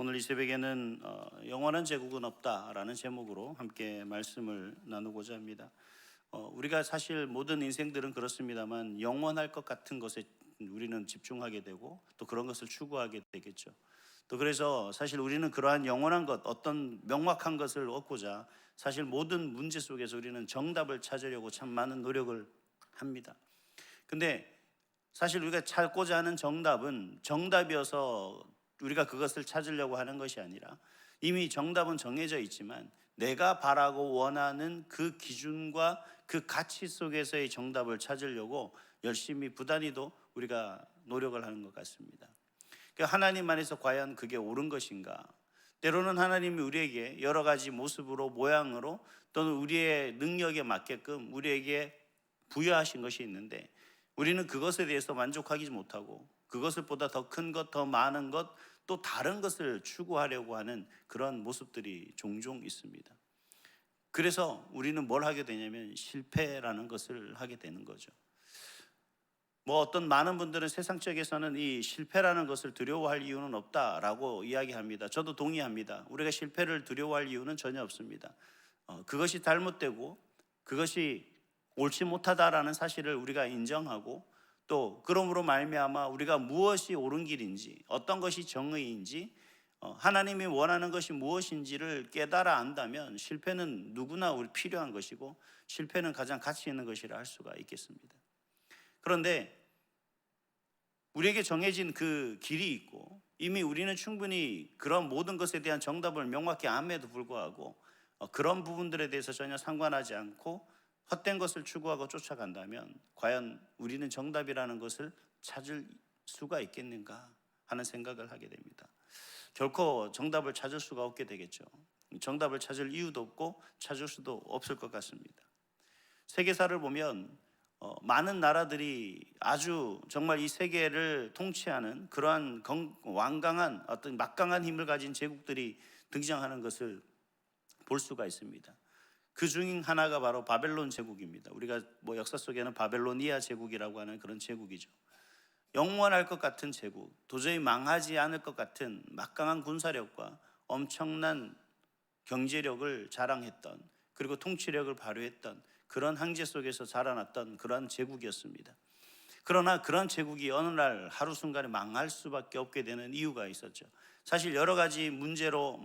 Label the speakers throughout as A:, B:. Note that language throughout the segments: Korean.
A: 오늘 이 새벽에는 영원한 제국은 없다라는 제목으로 함께 말씀을 나누고자 합니다. 우리가 사실 모든 인생들은 그렇습니다만 영원할 것 같은 것에 우리는 집중하게 되고 또 그런 것을 추구하게 되겠죠. 또 그래서 사실 우리는 그러한 영원한 것, 어떤 명확한 것을 얻고자 사실 모든 문제 속에서 우리는 정답을 찾으려고 참 많은 노력을 합니다. 근데 사실 우리가 찾고자 하는 정답은 정답이어서 우리가 그것을 찾으려고 하는 것이 아니라 이미 정답은 정해져 있지만 내가 바라고 원하는 그 기준과 그 가치 속에서의 정답을 찾으려고 열심히 부단히도 우리가 노력을 하는 것 같습니다. 그러니까 하나님 안에서 과연 그게 옳은 것인가? 때로는 하나님이 우리에게 여러 가지 모습으로 모양으로 또는 우리의 능력에 맞게끔 우리에게 부여하신 것이 있는데 우리는 그것에 대해서 만족하지 못하고 그것을 보다 더 큰 것, 더 많은 것, 또 다른 것을 추구하려고 하는 그런 모습들이 종종 있습니다. 그래서 우리는 뭘 하게 되냐면 실패라는 것을 하게 되는 거죠. 어떤 많은 분들은 세상적에서는 이 실패라는 것을 두려워할 이유는 없다라고 이야기합니다. 저도 동의합니다. 우리가 실패를 두려워할 이유는 전혀 없습니다. 그것이 잘못되고 그것이 옳지 못하다라는 사실을 우리가 인정하고 또 그러므로 말미암아 우리가 무엇이 옳은 길인지 어떤 것이 정의인지 하나님이 원하는 것이 무엇인지를 깨달아 안다면 실패는 누구나 우리 필요한 것이고 실패는 가장 가치 있는 것이라 할 수가 있겠습니다. 그런데 우리에게 정해진 그 길이 있고 이미 우리는 충분히 그런 모든 것에 대한 정답을 명확히 암에도 불구하고 그런 부분들에 대해서 전혀 상관하지 않고 헛된 것을 추구하고 쫓아간다면 과연 우리는 정답이라는 것을 찾을 수가 있겠는가 하는 생각을 하게 됩니다. 결코 정답을 찾을 수가 없게 되겠죠. 정답을 찾을 이유도 없고 찾을 수도 없을 것 같습니다. 세계사를 보면 많은 나라들이 아주 정말 이 세계를 통치하는 그러한 완강한 어떤 막강한 힘을 가진 제국들이 등장하는 것을 볼 수가 있습니다. 그 중 하나가 바로 바벨론 제국입니다. 우리가 역사 속에는 바벨로니아 제국이라고 하는 그런 제국이죠. 영원할 것 같은 제국, 도저히 망하지 않을 것 같은 막강한 군사력과 엄청난 경제력을 자랑했던 그리고 통치력을 발휘했던 그런 황제 속에서 자라났던 그런 제국이었습니다. 그러나 그런 제국이 어느 날 하루 순간에 망할 수밖에 없게 되는 이유가 있었죠. 사실 여러 가지 문제로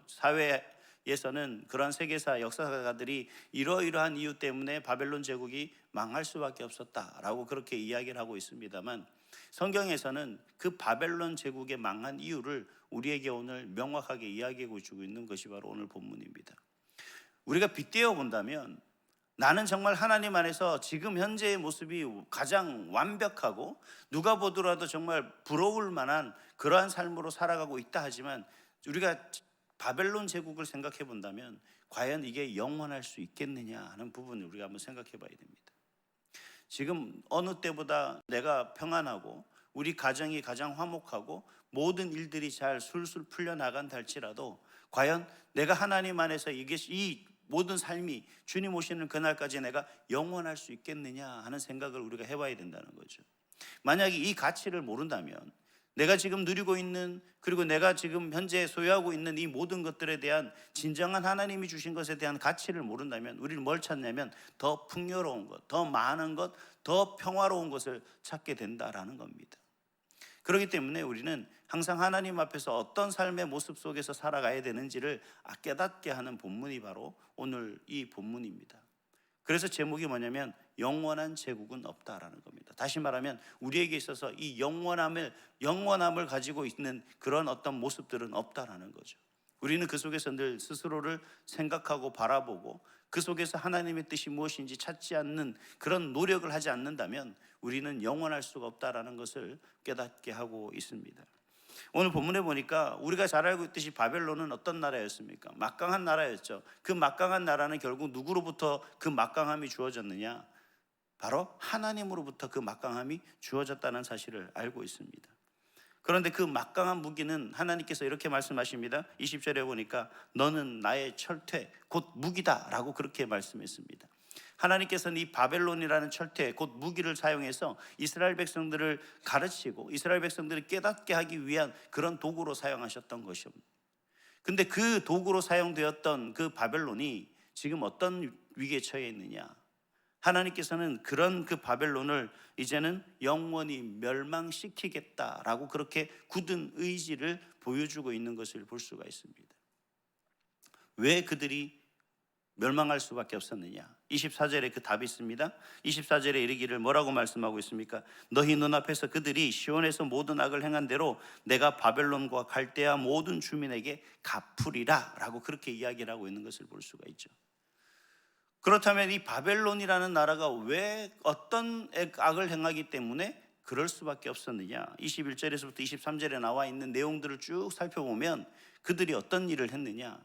A: 사회에서는 그런 세계사 역사가들이 이러이러한 이유 때문에 바벨론 제국이 망할 수밖에 없었다라고 그렇게 이야기를 하고 있습니다만 성경에서는 그 바벨론 제국의 망한 이유를 우리에게 오늘 명확하게 이야기해 주고 있는 것이 바로 오늘 본문입니다. 우리가 빗대어 본다면 나는 정말 하나님 안에서 지금 현재의 모습이 가장 완벽하고 누가 보더라도 정말 부러울 만한 그러한 삶으로 살아가고 있다 하지만 우리가 바벨론 제국을 생각해 본다면 과연 이게 영원할 수 있겠느냐 하는 부분을 우리가 한번 생각해 봐야 됩니다. 지금 어느 때보다 내가 평안하고 우리 가정이 가장 화목하고 모든 일들이 잘 술술 풀려나간다 할지라도 과연 내가 하나님 안에서 이 모든 삶이 주님 오시는 그날까지 내가 영원할 수 있겠느냐 하는 생각을 우리가 해봐야 된다는 거죠. 만약에 이 가치를 모른다면 내가 지금 누리고 있는 그리고 내가 지금 현재 소유하고 있는 이 모든 것들에 대한 진정한 하나님이 주신 것에 대한 가치를 모른다면 우리는 뭘 찾냐면 더 풍요로운 것, 더 많은 것, 더 평화로운 것을 찾게 된다라는 겁니다. 그렇기 때문에 우리는 항상 하나님 앞에서 어떤 삶의 모습 속에서 살아가야 되는지를 깨닫게 하는 본문이 바로 오늘 이 본문입니다. 그래서 제목이 뭐냐면 영원한 제국은 없다라는 겁니다. 다시 말하면 우리에게 있어서 이 영원함을 가지고 있는 그런 어떤 모습들은 없다라는 거죠. 우리는 그 속에서 늘 스스로를 생각하고 바라보고 그 속에서 하나님의 뜻이 무엇인지 찾지 않는 그런 노력을 하지 않는다면 우리는 영원할 수가 없다라는 것을 깨닫게 하고 있습니다. 오늘 본문에 보니까 우리가 잘 알고 있듯이 바벨론은 어떤 나라였습니까? 막강한 나라였죠. 그 막강한 나라는 결국 누구로부터 그 막강함이 주어졌느냐? 바로 하나님으로부터 그 막강함이 주어졌다는 사실을 알고 있습니다. 그런데 그 막강한 무기는 하나님께서 이렇게 말씀하십니다. 20절에 보니까 너는 나의 철퇴 곧 무기다 라고 그렇게 말씀했습니다. 하나님께서는 이 바벨론이라는 철퇴, 곧 무기를 사용해서 이스라엘 백성들을 가르치고 이스라엘 백성들을 깨닫게 하기 위한 그런 도구로 사용하셨던 것입니다. 근데 그 도구로 사용되었던 그 바벨론이 지금 어떤 위기에 처해 있느냐? 하나님께서는 그런 그 바벨론을 이제는 영원히 멸망시키겠다라고 그렇게 굳은 의지를 보여주고 있는 것을 볼 수가 있습니다. 왜 그들이 멸망할 수밖에 없었느냐? 24절에 그 답이 있습니다. 24절에 이르기를 뭐라고 말씀하고 있습니까? 너희 눈앞에서 그들이 시온에서 모든 악을 행한 대로 내가 바벨론과 갈대아 모든 주민에게 갚으리라 라고 그렇게 이야기를 하고 있는 것을 볼 수가 있죠. 그렇다면 이 바벨론이라는 나라가 왜 어떤 악을 행하기 때문에 그럴 수밖에 없었느냐? 21절에서부터 23절에 나와 있는 내용들을 쭉 살펴보면 그들이 어떤 일을 했느냐?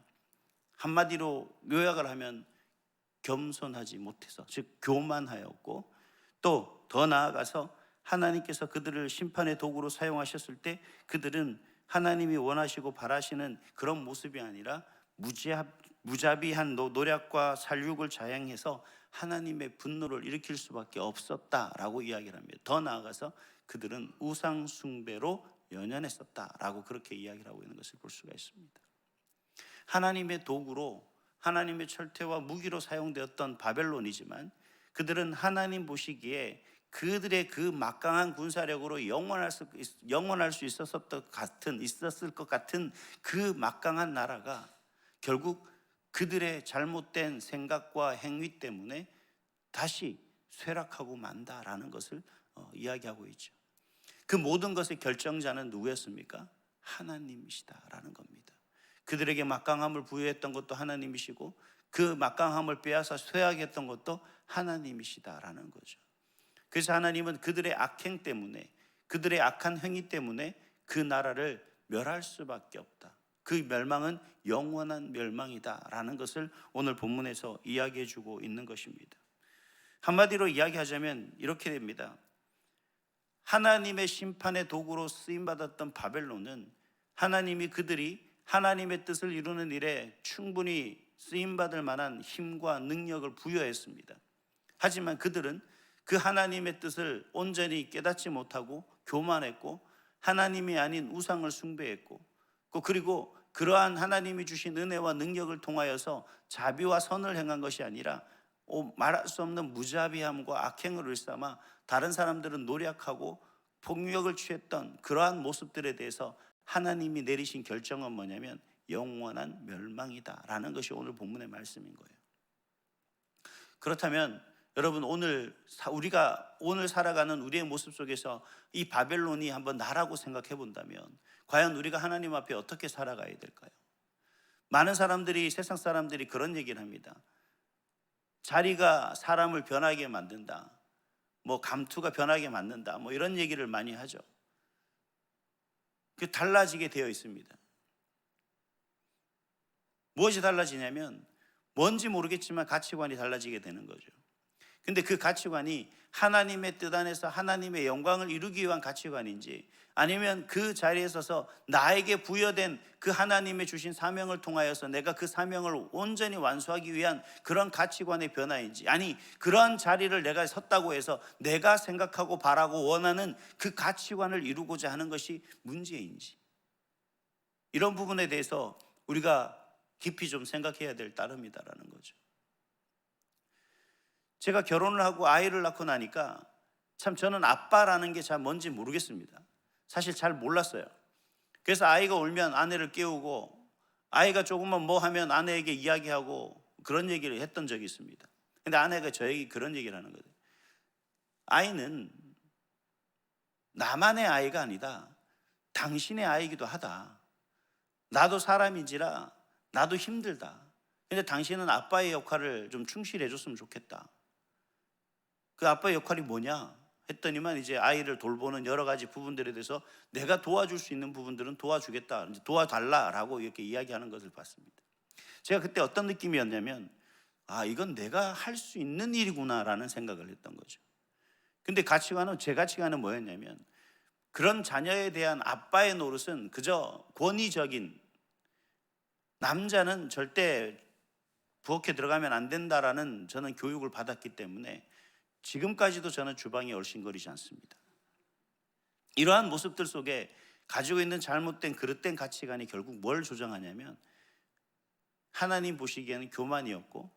A: 한마디로 요약을 하면 겸손하지 못해서, 즉 교만하였고, 또 더 나아가서 하나님께서 그들을 심판의 도구로 사용하셨을 때 그들은 하나님이 원하시고 바라시는 그런 모습이 아니라 무자비한 노력과 살육을 자행해서 하나님의 분노를 일으킬 수밖에 없었다라고 이야기를 합니다. 더 나아가서 그들은 우상 숭배로 연연했었다라고 그렇게 이야기를 하고 있는 것을 볼 수가 있습니다. 하나님의 도구로, 하나님의 철퇴와 무기로 사용되었던 바벨론이지만 그들은 하나님 보시기에 그들의 그 막강한 군사력으로 영원할 수 있었을 것 같은 그 막강한 나라가 결국 그들의 잘못된 생각과 행위 때문에 다시 쇠락하고 만다라는 것을 이야기하고 있죠. 그 모든 것의 결정자는 누구였습니까? 하나님이시다라는 겁니다. 그들에게 막강함을 부여했던 것도 하나님이시고 그 막강함을 빼앗아 쇠하게 했던 것도 하나님이시다라는 거죠. 그래서 하나님은 그들의 악행 때문에, 그들의 악한 행위 때문에 그 나라를 멸할 수밖에 없다. 그 멸망은 영원한 멸망이다라는 것을 오늘 본문에서 이야기해 주고 있는 것입니다. 한마디로 이야기하자면 이렇게 됩니다. 하나님의 심판의 도구로 쓰임받았던 바벨론은 하나님이 그들이 하나님의 뜻을 이루는 일에 충분히 쓰임받을 만한 힘과 능력을 부여했습니다. 하지만 그들은 그 하나님의 뜻을 온전히 깨닫지 못하고 교만했고 하나님이 아닌 우상을 숭배했고 그리고 그러한 하나님이 주신 은혜와 능력을 통하여서 자비와 선을 행한 것이 아니라 말할 수 없는 무자비함과 악행을 일삼아 다른 사람들은 노력하고 폭력을 취했던 그러한 모습들에 대해서 하나님이 내리신 결정은 뭐냐면 영원한 멸망이다라는 것이 오늘 본문의 말씀인 거예요. 그렇다면 여러분, 우리가 오늘 살아가는 우리의 모습 속에서 이 바벨론이 한번 나라고 생각해 본다면 과연 우리가 하나님 앞에 어떻게 살아가야 될까요? 많은 사람들이, 세상 사람들이 그런 얘기를 합니다. 자리가 사람을 변하게 만든다, 감투가 변하게 만든다, 이런 얘기를 많이 하죠. 그 달라지게 되어 있습니다. 무엇이 달라지냐면 뭔지 모르겠지만 가치관이 달라지게 되는 거죠. 근데 그 가치관이 하나님의 뜻 안에서 하나님의 영광을 이루기 위한 가치관인지 아니면 그 자리에 서서 나에게 부여된 그 하나님의 주신 사명을 통하여서 내가 그 사명을 온전히 완수하기 위한 그런 가치관의 변화인지, 아니 그런 자리를 내가 섰다고 해서 내가 생각하고 바라고 원하는 그 가치관을 이루고자 하는 것이 문제인지, 이런 부분에 대해서 우리가 깊이 좀 생각해야 될 따름이다라는 거죠. 제가 결혼을 하고 아이를 낳고 나니까 참 저는 아빠라는 게 잘 뭔지 모르겠습니다. 사실 잘 몰랐어요. 그래서 아이가 울면 아내를 깨우고 아이가 조금만 뭐 하면 아내에게 이야기하고 그런 얘기를 했던 적이 있습니다. 근데 아내가 저에게 그런 얘기를 하는 거예요. 아이는 나만의 아이가 아니다, 당신의 아이이기도 하다. 나도 사람인지라 나도 힘들다. 근데 당신은 아빠의 역할을 좀 충실해 줬으면 좋겠다. 그 아빠의 역할이 뭐냐 했더니만 이제 아이를 돌보는 여러 가지 부분들에 대해서 내가 도와줄 수 있는 부분들은 도와주겠다, 이제 도와달라라고 이렇게 이야기하는 것을 봤습니다. 제가 그때 어떤 느낌이었냐면 이건 내가 할 수 있는 일이구나라는 생각을 했던 거죠. 근데 제 가치관은 뭐였냐면 그런 자녀에 대한 아빠의 노릇은 그저 권위적인, 남자는 절대 부엌에 들어가면 안 된다라는 저는 교육을 받았기 때문에 지금까지도 저는 주방에 얼씬거리지 않습니다. 이러한 모습들 속에 가지고 있는 잘못된 그릇된 가치관이 결국 뭘 조정하냐면 하나님 보시기에는 교만이었고,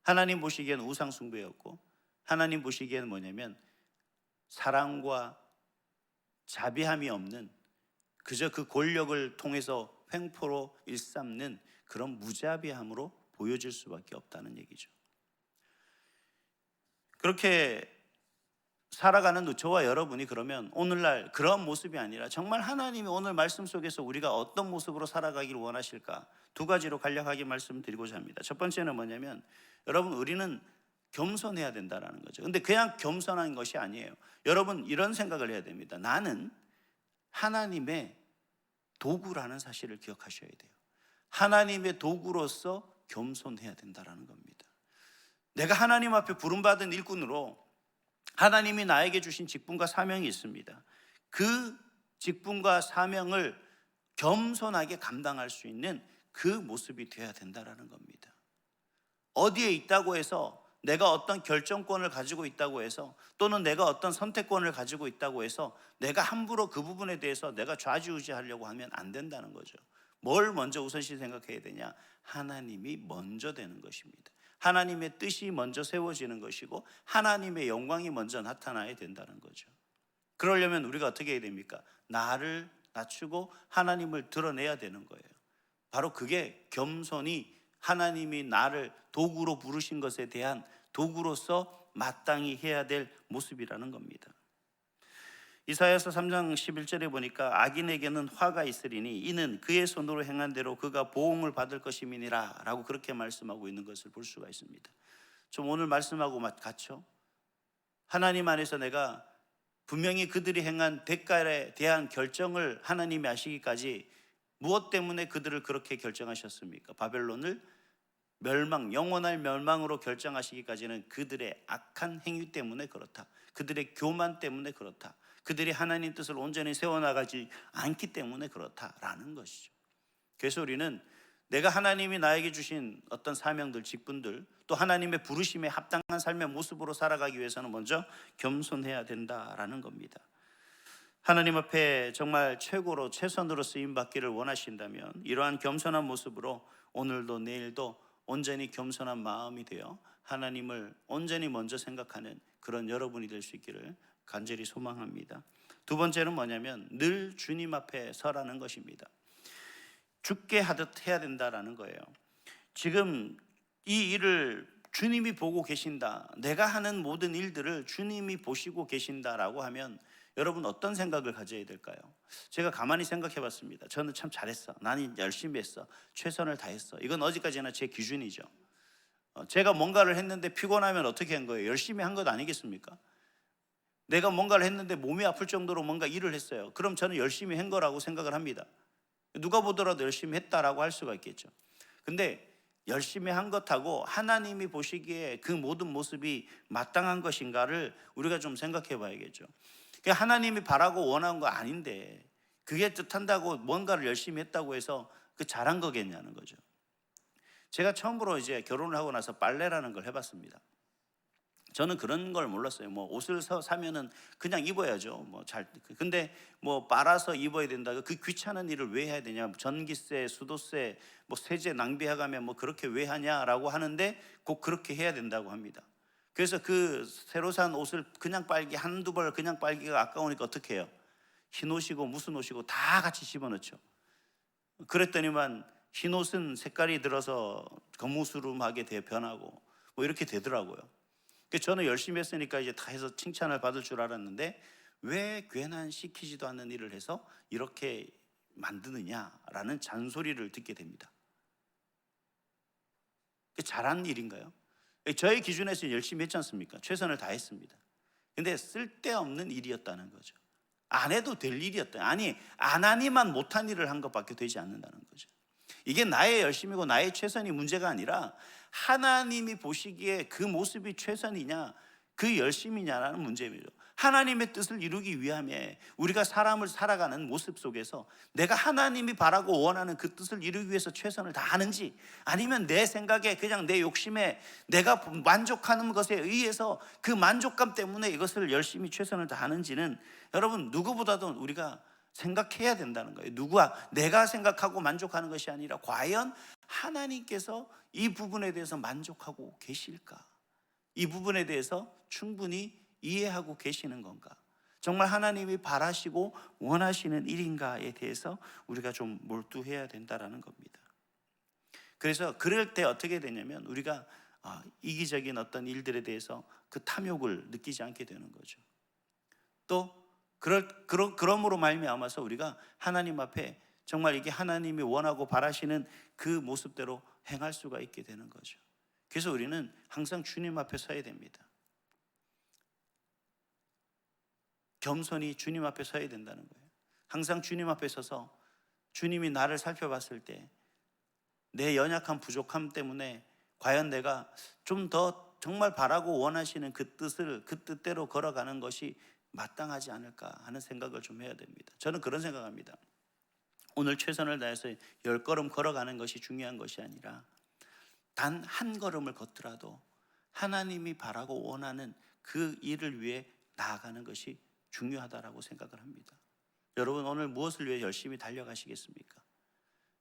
A: 하나님 보시기에는 우상숭배였고, 하나님 보시기에는 뭐냐면 사랑과 자비함이 없는, 그저 그 권력을 통해서 횡포로 일삼는 그런 무자비함으로 보여질 수밖에 없다는 얘기죠. 그렇게 살아가는 저와 여러분이 그러면 오늘날 그런 모습이 아니라 정말 하나님이 오늘 말씀 속에서 우리가 어떤 모습으로 살아가기를 원하실까, 두 가지로 간략하게 말씀드리고자 합니다. 첫 번째는 뭐냐면 여러분, 우리는 겸손해야 된다는 거죠. 근데 그냥 겸손한 것이 아니에요. 여러분, 이런 생각을 해야 됩니다. 나는 하나님의 도구라는 사실을 기억하셔야 돼요. 하나님의 도구로서 겸손해야 된다는 겁니다. 내가 하나님 앞에 부름받은 일꾼으로 하나님이 나에게 주신 직분과 사명이 있습니다. 그 직분과 사명을 겸손하게 감당할 수 있는 그 모습이 되어야 된다는 겁니다. 어디에 있다고 해서, 내가 어떤 결정권을 가지고 있다고 해서, 또는 내가 어떤 선택권을 가지고 있다고 해서 내가 함부로 그 부분에 대해서 내가 좌지우지하려고 하면 안 된다는 거죠. 뭘 먼저 우선시 생각해야 되냐? 하나님이 먼저 되는 것입니다. 하나님의 뜻이 먼저 세워지는 것이고 하나님의 영광이 먼저 나타나야 된다는 거죠. 그러려면 우리가 어떻게 해야 됩니까? 나를 낮추고 하나님을 드러내야 되는 거예요. 바로 그게 겸손히 하나님이 나를 도구로 부르신 것에 대한 도구로서 마땅히 해야 될 모습이라는 겁니다. 이사야서 3장 11절에 보니까 악인에게는 화가 있으리니 이는 그의 손으로 행한 대로 그가 보응을 받을 것임이니라 라고 그렇게 말씀하고 있는 것을 볼 수가 있습니다. 좀 오늘 말씀하고 같죠? 하나님 안에서 내가 분명히 그들이 행한 대가에 대한 결정을 하나님이 아시기까지 무엇 때문에 그들을 그렇게 결정하셨습니까? 바벨론을 멸망, 영원할 멸망으로 결정하시기까지는 그들의 악한 행위 때문에 그렇다. 그들의 교만 때문에 그렇다. 그들이 하나님 뜻을 온전히 세워나가지 않기 때문에 그렇다라는 것이죠. 그래서 우리는 내가 하나님이 나에게 주신 어떤 사명들, 직분들, 또 하나님의 부르심에 합당한 삶의 모습으로 살아가기 위해서는 먼저 겸손해야 된다라는 겁니다. 하나님 앞에 정말 최고로 최선으로 쓰임받기를 원하신다면 이러한 겸손한 모습으로 오늘도 내일도 온전히 겸손한 마음이 되어 하나님을 온전히 먼저 생각하는 그런 여러분이 될 수 있기를 간절히 소망합니다. 두 번째는 뭐냐면 늘 주님 앞에 서라는 것입니다. 죽게 하듯 해야 된다라는 거예요. 지금 이 일을 주님이 보고 계신다, 내가 하는 모든 일들을 주님이 보시고 계신다라고 하면 여러분 어떤 생각을 가져야 될까요? 제가 가만히 생각해 봤습니다. 저는 참 잘했어, 나는 열심히 했어, 최선을 다했어. 이건 어디까지나 제 기준이죠. 제가 뭔가를 했는데 피곤하면 어떻게 한 거예요? 열심히 한 것 아니겠습니까? 내가 뭔가를 했는데 몸이 아플 정도로 뭔가 일을 했어요. 그럼 저는 열심히 한 거라고 생각을 합니다. 누가 보더라도 열심히 했다라고 할 수가 있겠죠. 근데 열심히 한 것하고 하나님이 보시기에 그 모든 모습이 마땅한 것인가를 우리가 좀 생각해 봐야겠죠. 하나님이 바라고 원한 거 아닌데 그게 뜻한다고 뭔가를 열심히 했다고 해서 그 잘한 거겠냐는 거죠. 제가 처음으로 이제 결혼을 하고 나서 빨래라는 걸 해봤습니다. 저는 그런 걸 몰랐어요. 뭐 옷을 사면은 그냥 입어야죠. 근데 뭐 빨아서 입어야 된다. 그 귀찮은 일을 왜 해야 되냐? 전기세, 수도세, 뭐 세제 낭비해가면 뭐 그렇게 왜 하냐라고 하는데 꼭 그렇게 해야 된다고 합니다. 그래서 그 새로 산 옷을 그냥 빨기 한두 벌 그냥 빨기가 아까우니까 어떻게 해요? 흰 옷이고 무슨 옷이고 다 같이 집어넣죠. 그랬더니만 흰 옷은 색깔이 들어서 거무스름하게 변하고 뭐 이렇게 되더라고요. 저는 열심히 했으니까 이제 다 해서 칭찬을 받을 줄 알았는데 왜 괜한 시키지도 않는 일을 해서 이렇게 만드느냐라는 잔소리를 듣게 됩니다. 잘한 일인가요? 저의 기준에서 열심히 했지 않습니까? 최선을 다했습니다. 근데 쓸데없는 일이었다는 거죠. 안 해도 될 일이었다. 아니, 안 하니만 못한 일을 한 것밖에 되지 않는다는 거죠. 이게 나의 열심이고 나의 최선이 문제가 아니라 하나님이 보시기에 그 모습이 최선이냐 그 열심이냐라는 문제입니다. 하나님의 뜻을 이루기 위함에 우리가 사람을 살아가는 모습 속에서 내가 하나님이 바라고 원하는 그 뜻을 이루기 위해서 최선을 다하는지, 아니면 내 생각에 그냥 내 욕심에 내가 만족하는 것에 의해서 그 만족감 때문에 이것을 열심히 최선을 다하는지는 여러분 누구보다도 우리가 생각해야 된다는 거예요. 내가 생각하고 만족하는 것이 아니라 과연 하나님께서 이 부분에 대해서 만족하고 계실까? 이 부분에 대해서 충분히 이해하고 계시는 건가? 정말 하나님이 바라시고 원하시는 일인가에 대해서 우리가 좀 몰두해야 된다라는 겁니다. 그래서 그럴 때 어떻게 되냐면 우리가 이기적인 어떤 일들에 대해서 그 탐욕을 느끼지 않게 되는 거죠. 또 그러므로 말미암아서 우리가 하나님 앞에 정말 이게 하나님이 원하고 바라시는 그 모습대로 행할 수가 있게 되는 거죠. 그래서 우리는 항상 주님 앞에 서야 됩니다. 겸손히 주님 앞에 서야 된다는 거예요. 항상 주님 앞에 서서 주님이 나를 살펴봤을 때 내 연약한 부족함 때문에 과연 내가 좀 더 정말 바라고 원하시는 그 뜻대로 걸어가는 것이 마땅하지 않을까 하는 생각을 좀 해야 됩니다. 저는 그런 생각합니다. 오늘 최선을 다해서 10걸음 걸어가는 것이 중요한 것이 아니라 단 한 걸음을 걷더라도 하나님이 바라고 원하는 그 일을 위해 나아가는 것이 중요하다라고 생각을 합니다. 여러분 오늘 무엇을 위해 열심히 달려가시겠습니까?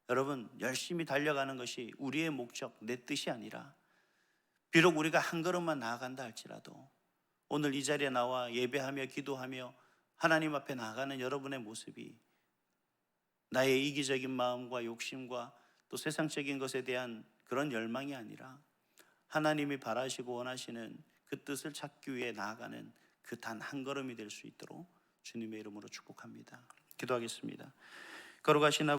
A: 여러분 열심히 달려가는 것이 우리의 목적, 내 뜻이 아니라 비록 우리가 한 걸음만 나아간다 할지라도 오늘 이 자리에 나와 예배하며 기도하며 하나님 앞에 나아가는 여러분의 모습이 나의 이기적인 마음과 욕심과 또 세상적인 것에 대한 그런 열망이 아니라 하나님이 바라시고 원하시는 그 뜻을 찾기 위해 나아가는 그 단 한 걸음이 될 수 있도록 주님의 이름으로 축복합니다. 기도하겠습니다. 거룩하신